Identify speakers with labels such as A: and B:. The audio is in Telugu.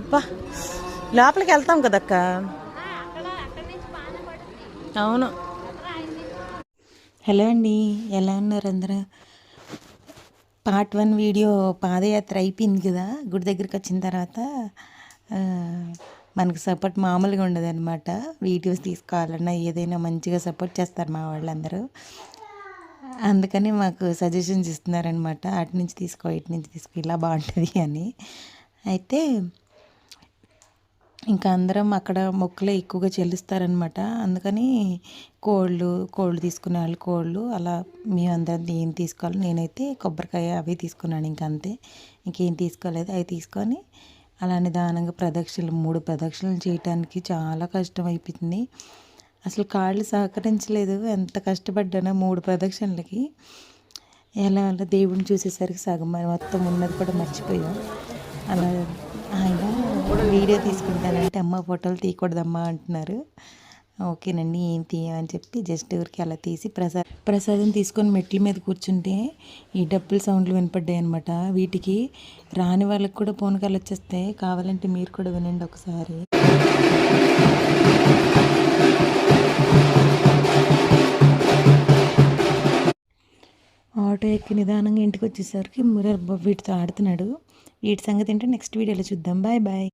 A: అబ్బా లోపలికి వెళ్తాం కదక్క. అవును. హలో అండి, ఎలా ఉన్నారు అందరూ? పార్ట్ 1 వీడియో పాదయాత్ర అయిపోయింది కదా. గుడి దగ్గరికి వచ్చిన తర్వాత మనకు సపోర్ట్ మామూలుగా ఉండదన్నమాట. వీడియోస్ తీసుకోవాలన్నా ఏదైనా మంచిగా సపోర్ట్ చేస్తారు మా వాళ్ళందరూ. అందుకని మాకు సజెషన్స్ ఇస్తున్నారనమాట. అటు నుంచి తీసుకో, ఇటు నుంచి తీసుకో, ఇలా బాగుంటుంది అని. అయితే ఇంకా అందరం అక్కడ మొక్కులే ఎక్కువగా చెల్లిస్తారనమాట. అందుకని కోళ్ళు తీసుకునే వాళ్ళు కోళ్ళు, అలా మేమందరం ఏం తీసుకోవాలి. నేనైతే కొబ్బరికాయ అవి తీసుకున్నాను, ఇంక అంతే. ఇంకేం తీసుకోలేదు. అవి తీసుకొని అలా నిదానంగా 3 ప్రదక్షిణలు చేయటానికి చాలా కష్టం అయిపోయింది. అసలు కాళ్ళు సహకరించలేదు. ఎంత కష్టపడ్డానో 3 ప్రదక్షిణలకి. ఎలా అలా దేవుడిని చూసేసరికి సగం మొత్తం ఉన్నది కూడా మర్చిపోయాం. అలా ఆయన వీడియో తీసుకుంటానంటే అమ్మ ఫోటోలు తీయకూడదమ్మా అంటున్నారు. ఓకేనండి, ఏం తీయమని చెప్పి జస్ట్ ఊరికి అలా తీసి ప్రసాదం తీసుకొని మెట్ల మీద కూర్చుంటే ఈ డప్పుల సౌండ్లు వినపడ్డాయి అనమాట. వీటికి రాని వాళ్ళకి కూడా పూనకాలు వచ్చేస్తే, కావాలంటే మీరు కూడా వినండి ఒకసారి. ఆటో ఎక్కి నిదానంగా ఇంటికి వచ్చేసరికి వీటితో ఆడుతున్నాడు. వీటి సంగతి ఏంటో నెక్స్ట్ వీడియోలో చూద్దాం. Bye bye.